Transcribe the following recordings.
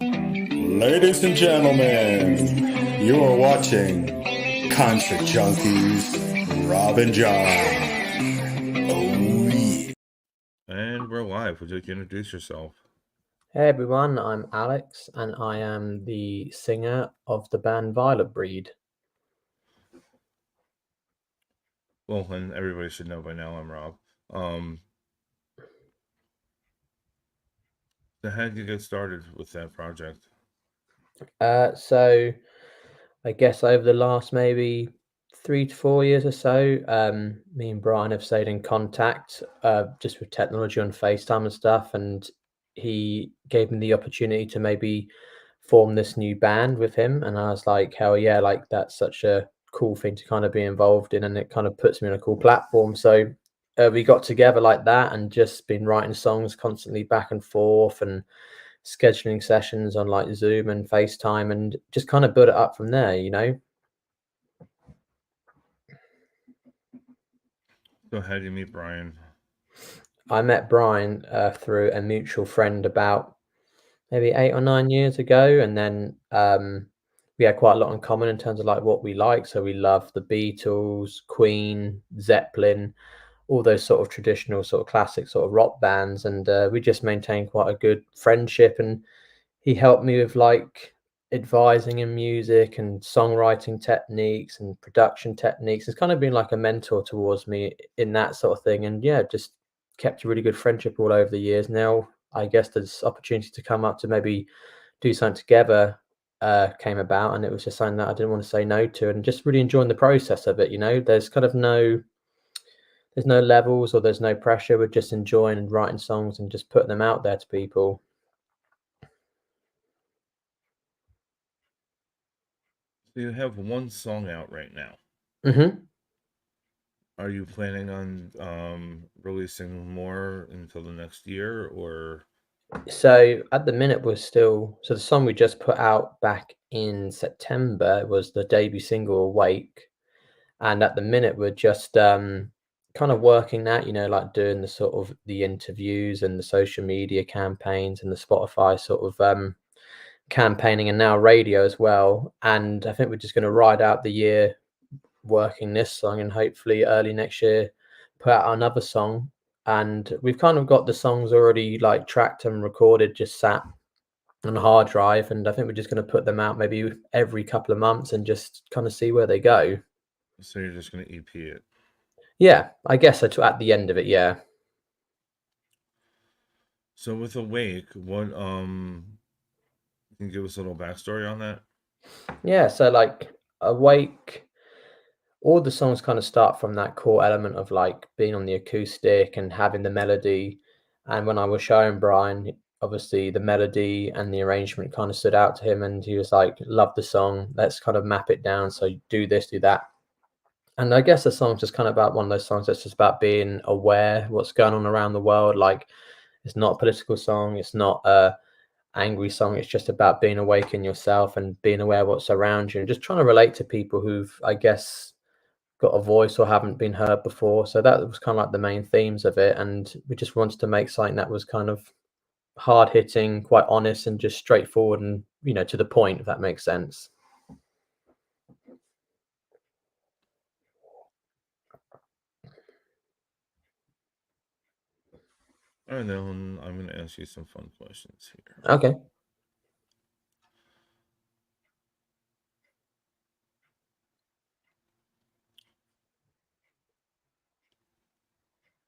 Ladies and gentlemen, you are watching Concert Junkies, Rob and John. Oh, yeah. And we're live. Would you like to introduce yourself? Hey everyone, I'm Alex and I am the singer of the band Violet Breed. Well, and everybody should know by now I'm Rob. Um, so how did you get started with that project? So I guess over the last maybe 3 to 4 years or so, me and Brian have stayed in contact just with technology on FaceTime and stuff, and he gave me the opportunity to maybe form this new band with him, and I was like, hell yeah, like that's such a cool thing to kind of be involved in, and it kind of puts me on a cool platform. So we got together like that and just been writing songs constantly back and forth and scheduling sessions on like Zoom and FaceTime and just kind of build it up from there. So how did you meet Brian? I met Brian through a mutual friend about maybe 8 or 9 years ago, and then we had quite a lot in common in terms of like what we like. So we love the Beatles, Queen, Zeppelin, all those sort of traditional sort of classic sort of rock bands, and we just maintained quite a good friendship. And he helped me with like advising in music and songwriting techniques and production techniques. It's kind of been like a mentor towards me in that sort of thing. And yeah, just kept a really good friendship all over the years. Now, I guess this opportunity to come up to maybe do something together came about, and it was just something that I didn't want to say no to, and just really enjoying the process of it. There's kind of there's no levels or there's no pressure. We're just enjoying and writing songs and just putting them out there to people. So you have one song out right now. hmm Are you planning on releasing more until the next year, or So at the minute, so the song we just put out back in September was the debut single Awake. And at the minute, we're just kind of working that, like doing the sort of the interviews and the social media campaigns and the Spotify sort of campaigning and now radio as well. And I think we're just going to ride out the year working this song and hopefully early next year put out another song. And we've kind of got the songs already like tracked and recorded, just sat on a hard drive. And I think we're just going to put them out maybe every couple of months and just kind of see where they go. so you're just going to EP it? Yeah, I guess at the end of it, yeah. So with Awake, what can you give us a little backstory on that? Yeah, so like Awake, all the songs kind of start from that core element of like being on the acoustic and having the melody. And when I was showing Brian, obviously the melody and the arrangement kind of stood out to him, and he was like, love the song, let's kind of map it down. So do this, do that. And I guess the song's just kind of about one of those songs that's just about being aware what's going on around the world. Like it's not a political song, it's not a angry song. It's just about being awake in yourself and being aware of what's around you and just trying to relate to people who've, I guess, got a voice or haven't been heard before. So that was kind of like the main themes of it. And we just wanted to make something that was kind of hard hitting, quite honest, and just straightforward and, to the point, if that makes sense. All right, then I'm going to ask you some fun questions here. Okay.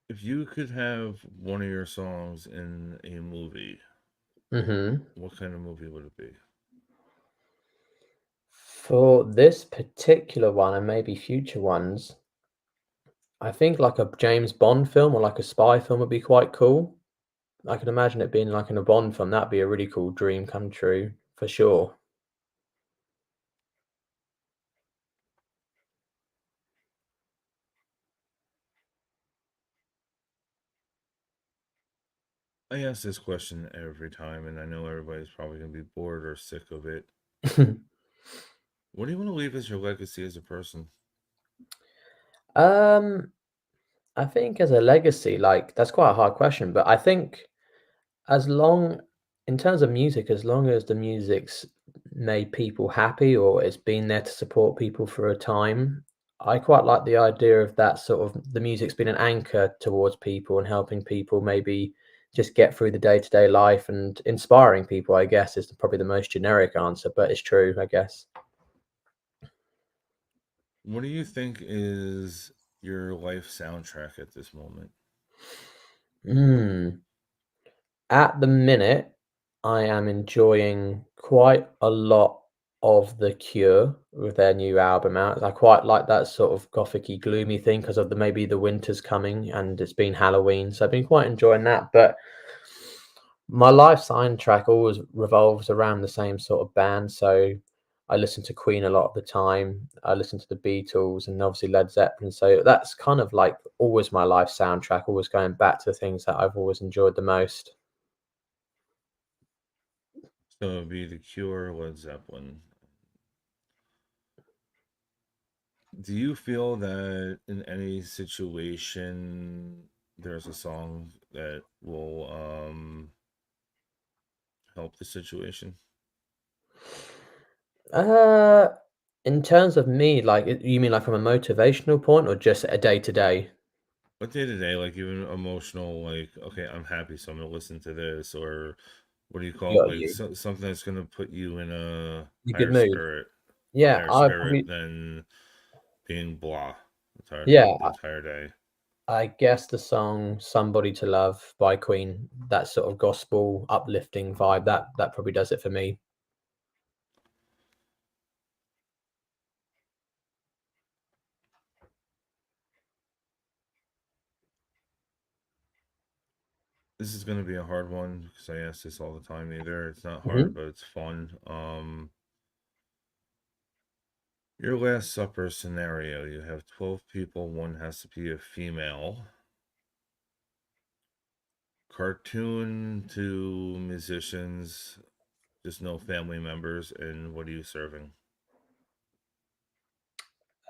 If you could have one of your songs in a movie, hmm what kind of movie would it be? For this particular one and maybe future ones, I think like a James Bond film or like a spy film would be quite cool. I can imagine it being like in a Bond film. That'd be a really cool dream come true for sure. I ask this question every time, and I know everybody's probably going to be bored or sick of it. What do you want to leave as your legacy as a person? um, I think as a legacy, like that's quite a hard question, but I think as long in terms of music, as long as the music's made people happy or it's been there to support people for a time, I quite like the idea of that sort of the music's been an anchor towards people and helping people maybe just get through the day-to-day life and inspiring people, I guess, is probably the most generic answer, but it's true, I guess. What do you think is your life soundtrack at this moment? Mm. At the minute, I am enjoying quite a lot of The Cure with their new album out. I quite like that sort of gothicy, gloomy thing because of the maybe the winter's coming and it's been Halloween, so I've been quite enjoying that. But my life soundtrack always revolves around the same sort of band. So I listen to Queen a lot of the time. I listen to the Beatles and obviously Led Zeppelin. So that's kind of like always my life soundtrack, always going back to things that I've always enjoyed the most. So it'd be The Cure, Led Zeppelin. Do you feel that in any situation there's a song that will help the situation? Uh, in terms of me, like, you mean like from a motivational point or just a day to day? What day to day, like even emotional, like okay, I'm happy, so I'm gonna listen to this, or what do you call it? Got Like you. something that's gonna put you in In a good mood. a Yeah, higher I spirit probably, than being blah yeah, the entire day. I guess the song "Somebody to Love" by Queen, that sort of gospel uplifting vibe, that probably does it for me. This is gonna be a hard one because I ask this all the time. Either it's not hard, Mhm. but it's fun. Your Last Supper scenario: you have 12 people. One has to be a female. Cartoon to musicians, just no family members. And what are you serving?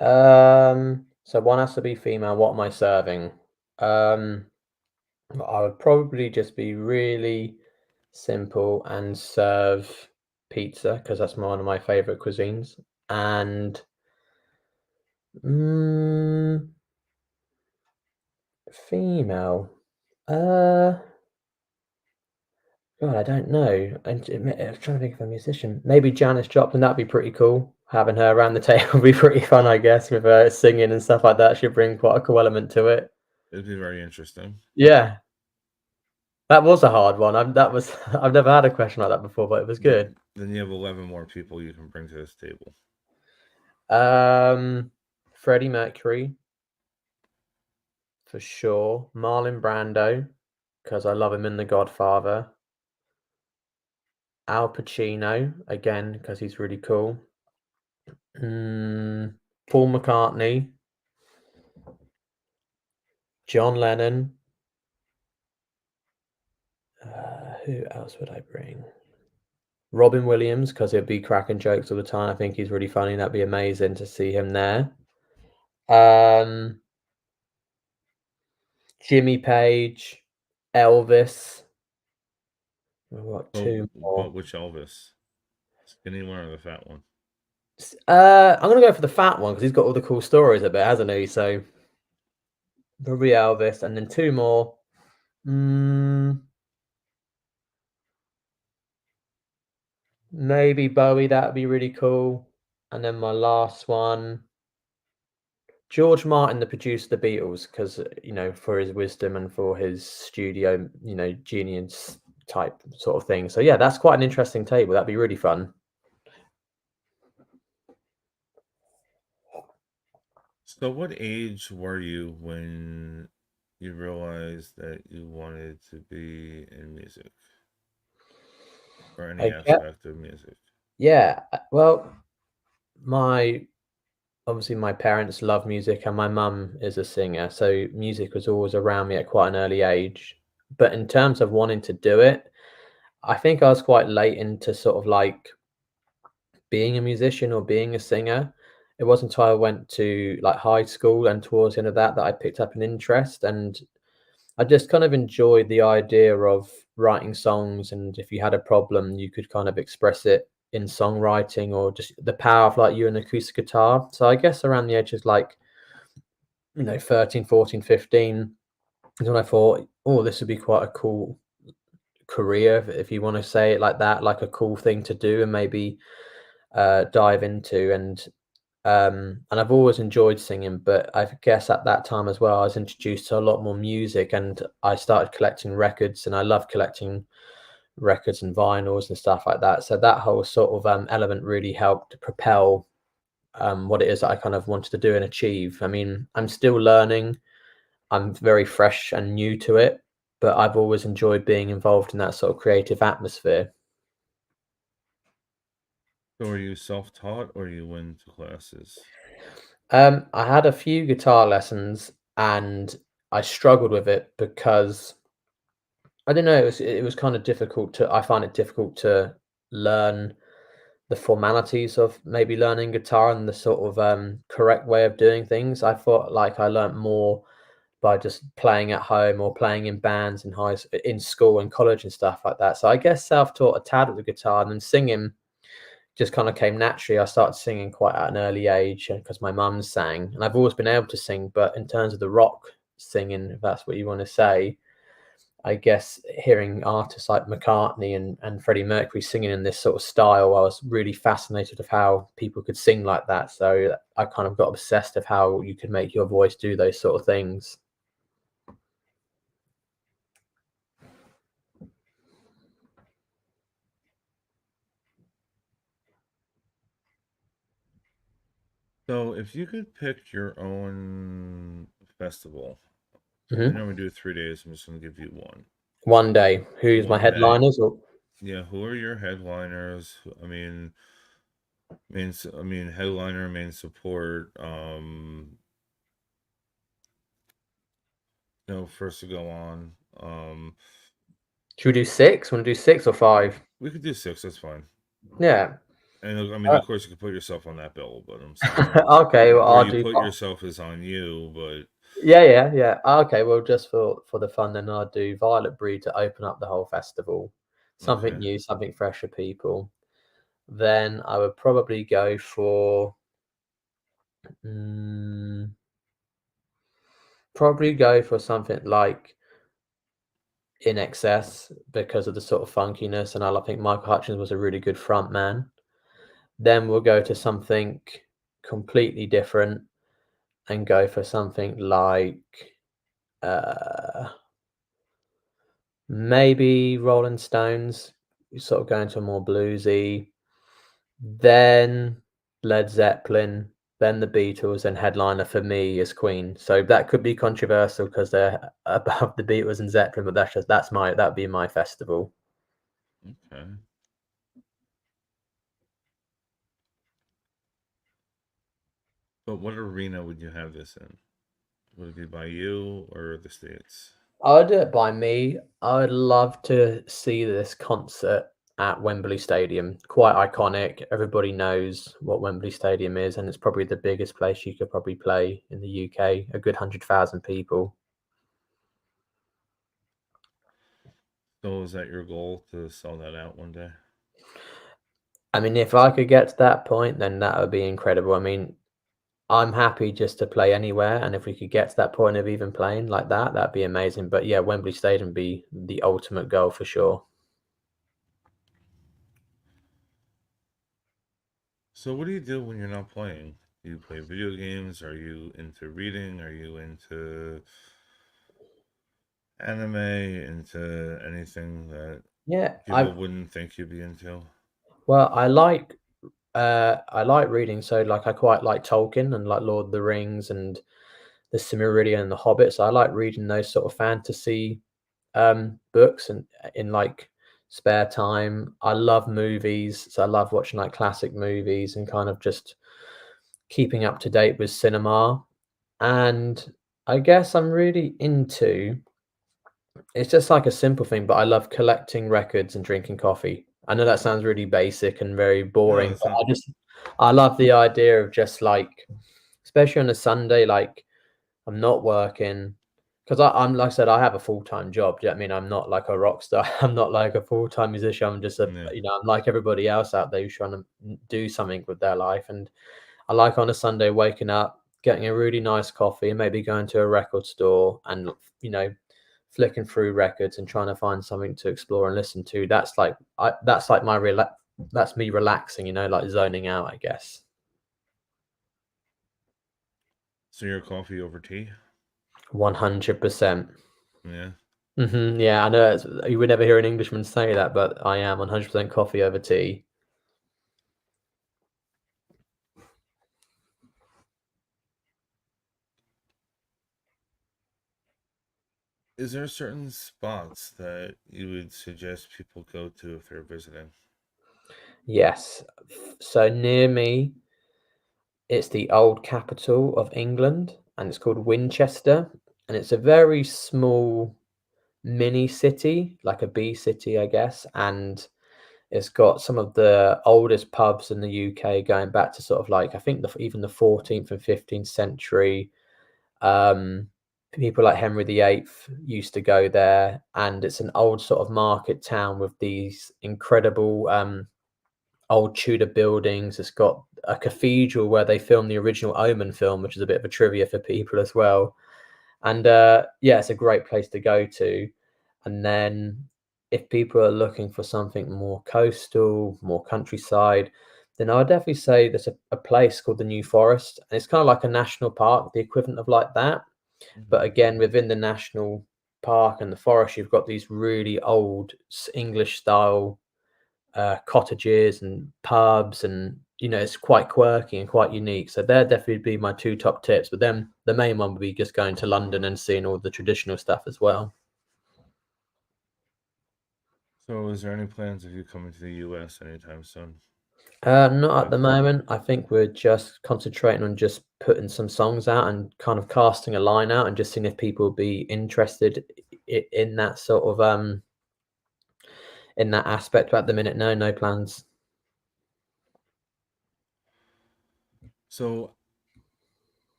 So one has to be female. What am I serving? Um, I would probably just be really simple and serve pizza because that's one of my favorite cuisines. And mm, female. Uh, God, I don't know. I'm trying to think of a musician. Maybe Janis Joplin. That'd be pretty cool. Having her around the table would be pretty fun, I guess, with her singing and stuff like that. She'd bring quite a cool element to it. It'd be very interesting. Yeah, that was a hard one. That was I've never had a question like that before, but it was good. Then you have 11 more people you can bring to this table. Freddie Mercury for sure. Marlon Brando because I love him in The Godfather. Al Pacino again because he's really cool. Mm, Paul McCartney, John Lennon. Who else would I bring? Robin Williams because he'll be cracking jokes all the time. I think he's really funny. That'd be amazing to see him there. Um, Jimmy Page, Elvis. We've got Oh, two but more. which Elvis? Skinny one or the fat one? I'm gonna go for the fat one because he's got all the cool stories a bit, hasn't he? So probably Elvis, and then two more. Mm, maybe Bowie. That'd be really cool. And then my last one, George Martin, the producer of the Beatles, because for his wisdom and for his studio, genius type sort of thing. So yeah, that's quite an interesting table. That'd be really fun. So, what age were you when you realized that you wanted to be in music or any I get, aspect of music? yeah. Well, my obviously my parents love music, and my mum is a singer, so music was always around me at quite an early age. But in terms of wanting to do it, I think I was quite late into sort of like being a musician or being a singer. It wasn't until I went to like high school and towards the end of that I picked up an interest, and I just kind of enjoyed the idea of writing songs, and if you had a problem, you could kind of express it in songwriting, or just the power of like you and acoustic guitar. So I guess around the ages like 13, 14, 15 is when I thought, oh, this would be quite a cool career, if you want to say it like that, like a cool thing to do and maybe dive into. And I've always enjoyed singing, but I guess at that time as well, I was introduced to a lot more music, and I started collecting records, and I love collecting records and vinyls and stuff like that. So that whole sort of element really helped propel what it is that I kind of wanted to do and achieve. I mean, I'm still learning. I'm very fresh and new to it, but I've always enjoyed being involved in that sort of creative atmosphere. So, are you self-taught or you went to classes? I had a few guitar lessons, and I struggled with it because I don't know, it was kind of difficult to I find it difficult to learn the formalities of maybe learning guitar and the sort of correct way of doing things. I thought like I learnt more by just playing at home or playing in bands in school and college and stuff like that. So I guess self-taught a tad with the guitar, and then singing just kind of came naturally. I started singing quite at an early age because my mum sang, and I've always been able to sing. But in terms of the rock singing, if that's what you want to say, I guess hearing artists like McCartney and Freddie Mercury singing in this sort of style, I was really fascinated of how people could sing like that. So I kind of got obsessed of how you could make your voice do those sort of things. So, if you could pick your own festival, I Hmm. know we do 3 days. I'm just going to give you one. One day, who's my One day. headliners? Or Yeah, who are your headliners? I mean, headliner, main support. First to go on. should we do six? Want to do 6 or 5? We could do 6. That's fine. Yeah. And I mean, of course, you could put yourself on that bill, but I'm saying Okay, well, where I'll you do put 5. yourself is on you. But Yeah. Okay, well, just for the fun, then I'll do Violet Breed to open up the whole festival. Something okay. new, something fresh for people. Then I would probably go for something like In Excess because of the sort of funkiness, and I think Michael Hutchence was a really good front man. Then we'll go to something completely different and go for something like maybe Rolling Stones. You sort of go into a more bluesy, then Led Zeppelin, then the Beatles, and headliner for me is Queen. So that could be controversial because they're above the Beatles and Zeppelin, but that'd be my festival. Okay. But what arena would you have this in? Would it be by you or the States? I would do it by me. I would love to see this concert at Wembley Stadium. Quite iconic. Everybody knows what Wembley Stadium is, and it's probably the biggest place you could probably play in the UK. A good 100,000 people. So is that your goal to sell that out one day? I mean, if I could get to that point, then that would be incredible. I mean, I'm happy just to play anywhere, and if we could get to that point of even playing like that, that'd be amazing. But yeah, Wembley Stadium would be the ultimate goal for sure. So what do you do when you're not playing? Do you play video games? Are you into reading? Are you into anime? Into anything that Yeah, people wouldn't think you'd be into? well, I like reading, so like I quite like Tolkien and like Lord of the Rings and the Silmarillion and the Hobbit. So I like reading those sort of fantasy books and in like spare time. I love movies, so I love watching like classic movies and kind of just keeping up to date with cinema. And I guess I'm really into it's just like a simple thing, but I love collecting records and drinking coffee. I know that sounds really basic and very No, boring, it's but not. I love the idea of just like, especially on a Sunday, like I'm not working, 'Cause I'm like I said, I have a full-time job. Do you know what I mean? I'm not like a rock star. I'm not like a full-time musician. I'm just a Yeah. I'm like everybody else out there who's trying to do something with their life. And I like on a Sunday waking up, getting a really nice coffee, and maybe going to a record store and, you know, flicking through records and trying to find something to explore and listen to. That's like that's me relaxing, you know, like zoning out, I guess. So you're coffee over tea? 100%. Yeah. Yeah, I know you would never hear an Englishman say that, but I am 100% coffee over tea. Is there certain spots that you would suggest people go to if they're visiting? Yes. So near me, it's the old capital of England, and it's called Winchester, and it's a very small mini city, like a bee city, I guess, and it's got some of the oldest pubs in the UK going back to sort of like I think even the 14th and 15th century. Um, People like Henry VIII used to go there, and it's an old sort of market town with these incredible old Tudor buildings. It's got a cathedral where they filmed the original Omen film, which is a bit of a trivia for people as well. And yeah, it's a great place to go to. And then if people are looking for something more coastal, more countryside, then I would definitely say there's a place called the New Forest. And it's kind of like a national park, the equivalent of like that. But again, within the national park and the forest, you've got these really old English style cottages and pubs, and you know it's quite quirky and quite unique. So they'd definitely be my two top tips. But then the main one would be just going to London and seeing all the traditional stuff as well. So is there any plans of you coming to the US anytime soon? Not at Like, the moment. I think we're just concentrating on just putting some songs out and kind of casting a line out and just seeing if people would be interested in that sort of in that aspect. But at the minute, no plans. so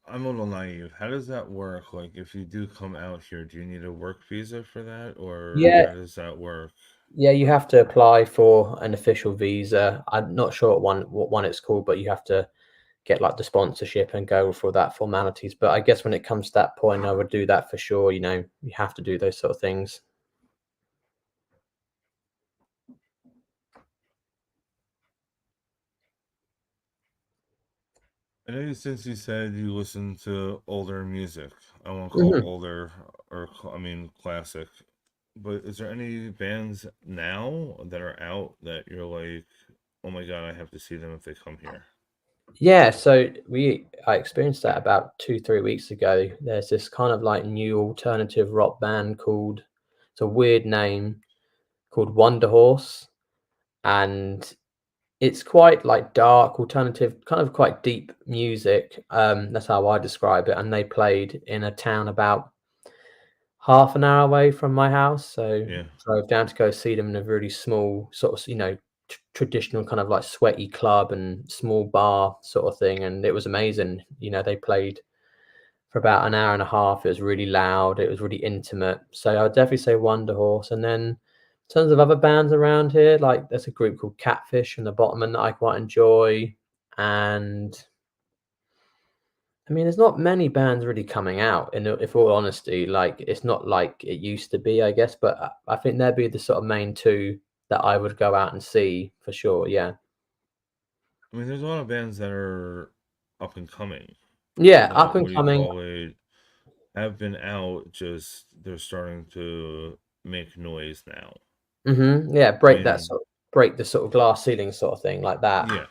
I'm a little naive. How does that work? Like, if you do come out here, do you need a work visa for that, or Yeah, how does that work? yeah, you have to apply for an official visa. I'm not sure what one it's called, but you have to get like the sponsorship and go through that formalities. But I guess when it comes to that point, I would do that for sure. You know, you have to do those sort of things. I know since you said you listen to older music, I won't call it Mhm. older I mean classic, but is there any bands now that are out that you're like, oh my God, I have to see them if they come here? Yeah, so I experienced that about 2 3 weeks ago. There's this kind of like new alternative rock band called it's a weird name called Wonder Horse, and it's quite like dark, alternative, kind of quite deep music. That's how I describe it. And they played in a town about half an hour away from my house, so Yeah. drove down to go see them in a really small sort of, you know, traditional kind of like sweaty club and small bar sort of thing, and it was amazing. You know, they played for about an hour and a half. It was really loud. It was really intimate. So I'd definitely say Wonder Horse. And then in terms of other bands around here, like there's a group called Catfish and the Bottommen that I quite enjoy. And I mean, there's not many bands really coming out, in if all honesty. Like, it's not like it used to be, I guess. But I think they'd be the sort of main two that I would go out and see for sure. Yeah, I mean, there's a lot of bands that are up and coming, yeah, up that, and what do you coming. call it, have been out, just they're starting to make noise now. Yeah, I mean, break the sort of glass ceiling sort of thing like that. yeah.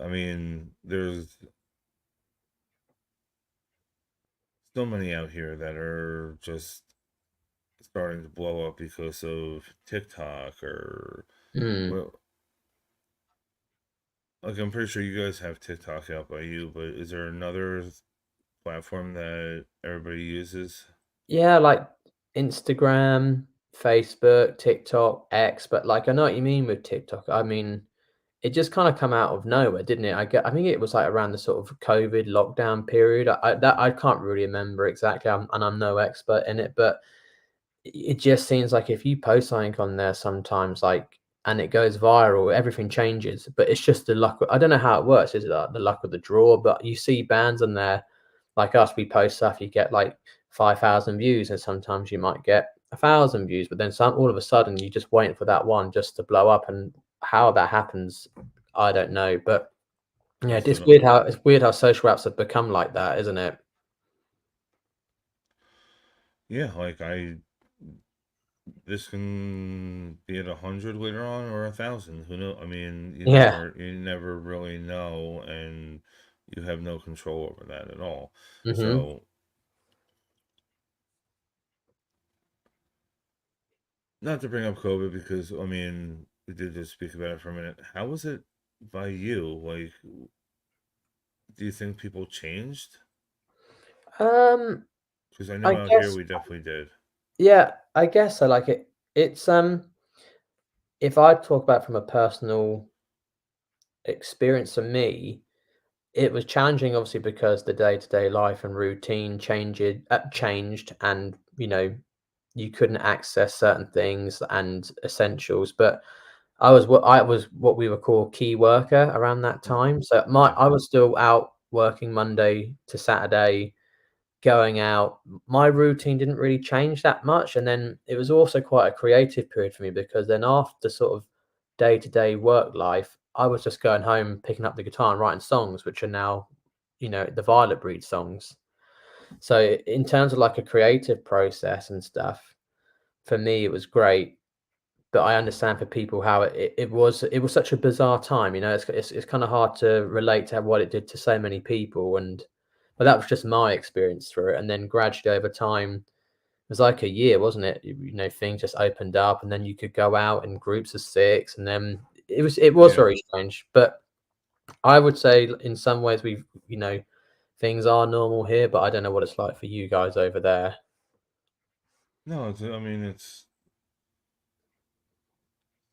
I mean, there's so many out here that are just starting to blow up because of TikTok or Mm. well, like I'm pretty sure you guys have TikTok out by you, but is there another platform that everybody uses? Yeah, like Instagram, Facebook, TikTok, X. But like, I know what you mean with TikTok. I mean, it just kind of come out of nowhere, didn't it? I think it was like around the sort of COVID lockdown period. I can't really remember exactly, and I'm no expert in it, but it just seems like if you post something on there sometimes, like, and it goes viral, everything changes. But it's just the luck. I don't know how it works. Is it like the luck of the draw? But you see bands on there, like us, we post stuff, you get like 5,000 views, and sometimes you might get 1,000 views. But then all of a sudden, you're just waiting for that one just to blow up. And how that happens, I don't know. But yeah, Also it's don't weird know. how social apps have become like that, isn't it? Yeah, like this can be at 100 later on or 1,000. Who knows? I mean, Yeah. you never really know, and you have no control over that at all. Hmm. So, not to bring up COVID because I mean, we did just speak about it for a minute. How was it by you? Like, do you think people changed? Um, Because I know I out here guess, we definitely did. yeah, I guess I like it. It's if I talk about from a personal experience for me, it was challenging, obviously, because the day-to-day life and routine changed, and you couldn't access certain things and essentials. But I was what we would call key worker around that Mm. time. So Yeah. I was still out working Monday to Saturday, going out. My routine didn't really change that much, and then it was also quite a creative period for me, because then after sort of day-to-day work life, I was just going home, picking up the guitar and writing songs, which are now, the Violet Breed songs. So in terms of like a creative process and stuff, for me it was great. But I understand for people how it was such a bizarre time. It's kind of hard to relate to what it did to so many people. And but that was just my experience through it. And then gradually over time, it was like a year, wasn't it? Things just opened up, and then you could go out in groups of six, and then it was Yeah. very strange. But I would say in some ways things are normal here, but I don't know what it's like for you guys over there. No, I mean,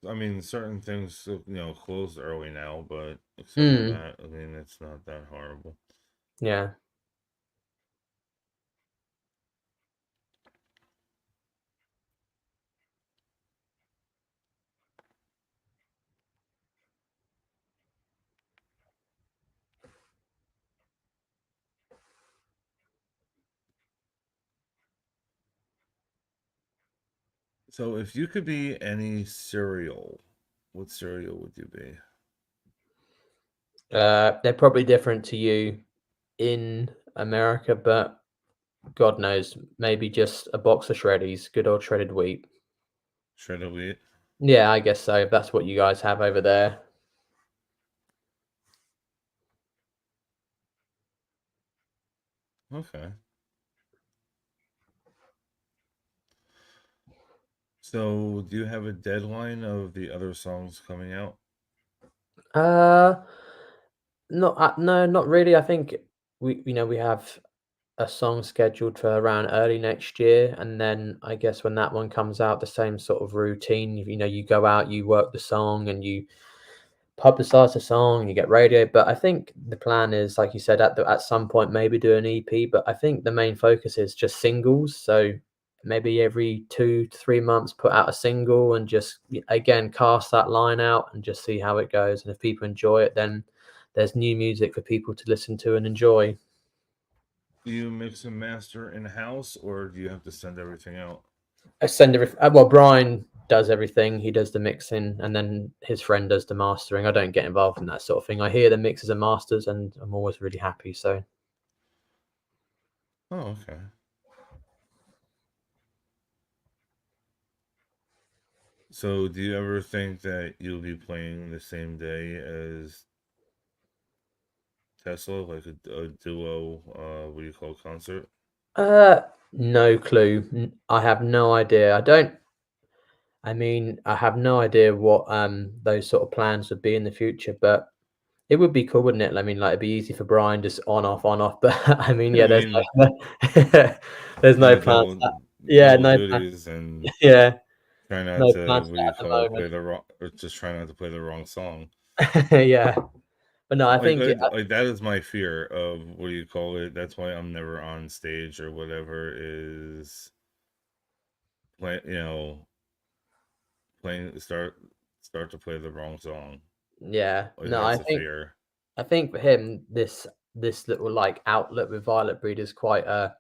I mean, certain things, closed early now, but except for Mm, that, I mean, it's not that horrible. yeah. So, if you could be any cereal, what cereal would you be? They're probably different to you in America, but God knows, maybe just a box of Shreddies, good old shredded wheat. Shredded wheat? Yeah, I guess so, if that's what you guys have over there. Okay. So, do you have a deadline of the other songs coming out? Uh, no, not really. I think we have a song scheduled for around early next year, and then I guess when that one comes out, the same sort of routine. You go out, you work the song, and you publicize the song, you get radio. But I think the plan is, like you said, at some point maybe do an EP. But I think the main focus is just singles. So maybe every 2 to 3 months put out a single, and just again cast that line out and just see how it goes. And if people enjoy it, then there's new music for people to listen to and enjoy. Do you mix and master in house, or do you have to send everything out? I send well, Brian does everything. He does the mixing, and then his friend does the mastering. I don't get involved in that sort of thing. I hear the mixes and masters, and I'm always really happy. So Oh, okay. So, do you ever think that you'll be playing the same day as Tesla, like a duo, what do you call concert? no clue. I have no idea. I mean, I have no idea what those sort of plans would be in the future, but it would be cool, wouldn't it? I mean, like, it'd be easy for Brian, just on off on off. But I mean, Yeah, yeah, I there's mean, no there's kind no of plans. Yeah, double no plan. duties and Yeah, try not no to, plans what for do that you at the call it, moment. or just try not to play the wrong song. Yeah, but no, I Like, think that is my fear of, what do you call it? That's why I'm never on stage or whatever, is play, playing start to play the wrong song. yeah, Like, no, that's a fear. I think for him, this little like outlet with Violet Breed is quite a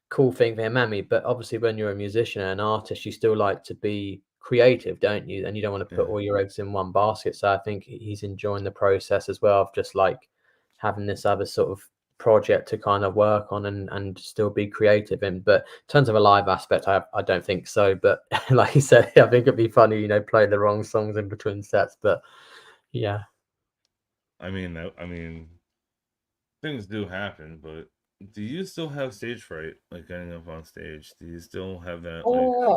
cool thing for him and me. But obviously, when you're a musician and an artist, you still like to be creative, don't you? And you don't want to put Yeah. all your eggs in one basket. So I think he's enjoying the process as well of just like having this other sort of project to kind of work on and still be creative in. But in terms of a live aspect, I don't think so. But like you said, I think it'd be funny, playing the wrong songs in between sets. But yeah. I mean, things do happen, but do you still have stage fright, like getting up on stage? Do you still have that, like? Uh,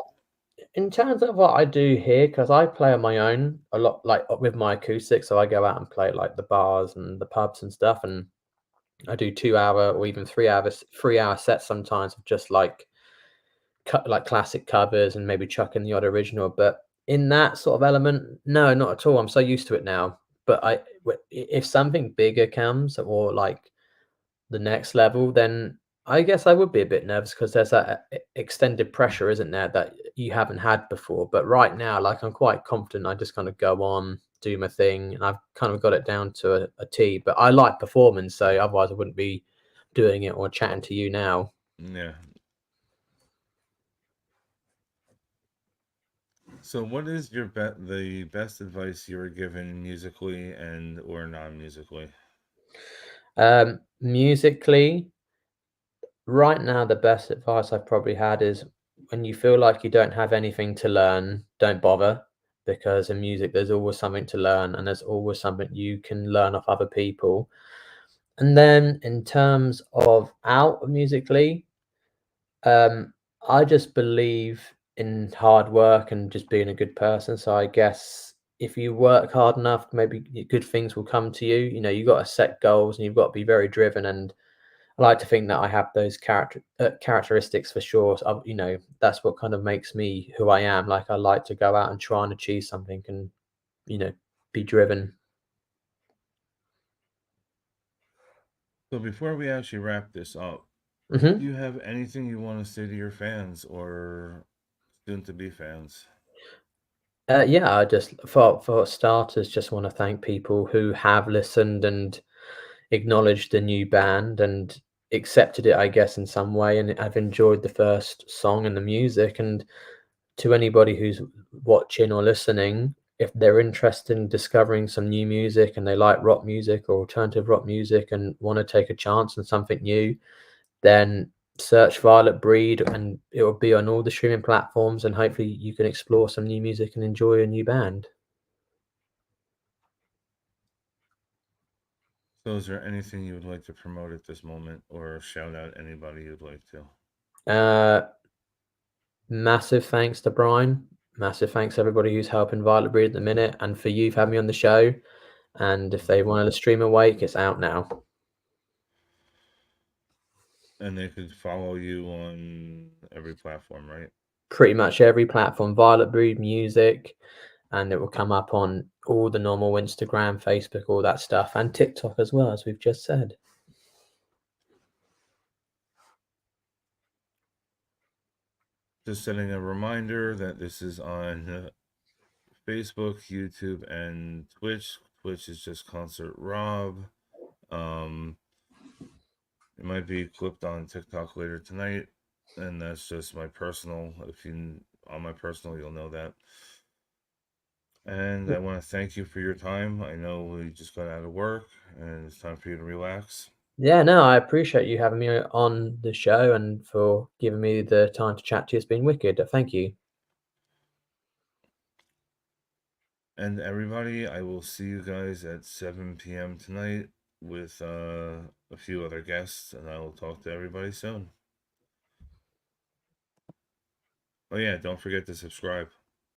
in terms of what I do here, because I play on my own a lot, like with my acoustic, so I go out and play like the bars and the pubs and stuff, and I do 2 hour or even 3 hours, 3 hour sets sometimes of just like like classic covers and maybe chuck in the odd original. But in that sort of element, no, not at all. I'm so used to it now. But if something bigger comes or like the next level, then I guess I would be a bit nervous because there's that extended pressure, isn't there, that you haven't had before. But right now, like I'm quite confident. I just kind of go on, do my thing, and I've kind of got it down to a T. But I like performance, so otherwise I wouldn't be doing it or chatting to you now. Yeah. So, what is the best advice you were given musically and or non-musically? Musically, right now, the best advice I've probably had is when you feel like you don't have anything to learn, don't bother, because in music, there's always something to learn and there's always something you can learn off other people. And then in terms of out musically, um, I just believe in hard work and just being a good person. So I guess if you work hard enough, maybe good things will come to you. You got to set goals and you've got to be very driven. And I like to think that I have those characteristics for sure. So, that's what kind of makes me who I am. Like I like to go out and try and achieve something and you know be driven. So, before we actually wrap this up, do Hmm. you have anything you want to say to your fans or soon-to-be fans? Yeah, I just for starters, just want to thank people who have listened and acknowledged the new band and accepted it, I guess, in some way. And I've enjoyed the first song and the music. And to anybody who's watching or listening, if they're interested in discovering some new music and they like rock music or alternative rock music and want to take a chance on something new, then search Violet Breed and it will be on all the streaming platforms. And hopefully, you can explore some new music and enjoy a new band. So, is there anything you would like to promote at this moment or shout out anybody you'd like to? Uh, Massive thanks to Brian. Massive thanks to everybody who's helping Violet Breed at the minute, and for you for having me on the show. And if they want to stream Awake, it's out now. And they could follow you on every platform, right? Pretty much every platform, Violet Breed Music, and it will come up on all the normal Instagram, Facebook, all that stuff, and TikTok as well, as we've just said. Just setting a reminder that this is on Facebook, YouTube, and Twitch. Twitch is just Concert Rob. It might be clipped on TikTok later tonight, and that's just my personal. If you on my personal, you'll know that. And I want to thank you for your time. I know we just got out of work, and it's time for you to relax. Yeah, no, I appreciate you having me on the show and for giving me the time to chat to you. It's been wicked. Thank you. And everybody, I will see you guys at 7 p.m. tonight with a few other guests, and I will talk to everybody soon. Oh yeah, don't forget to subscribe.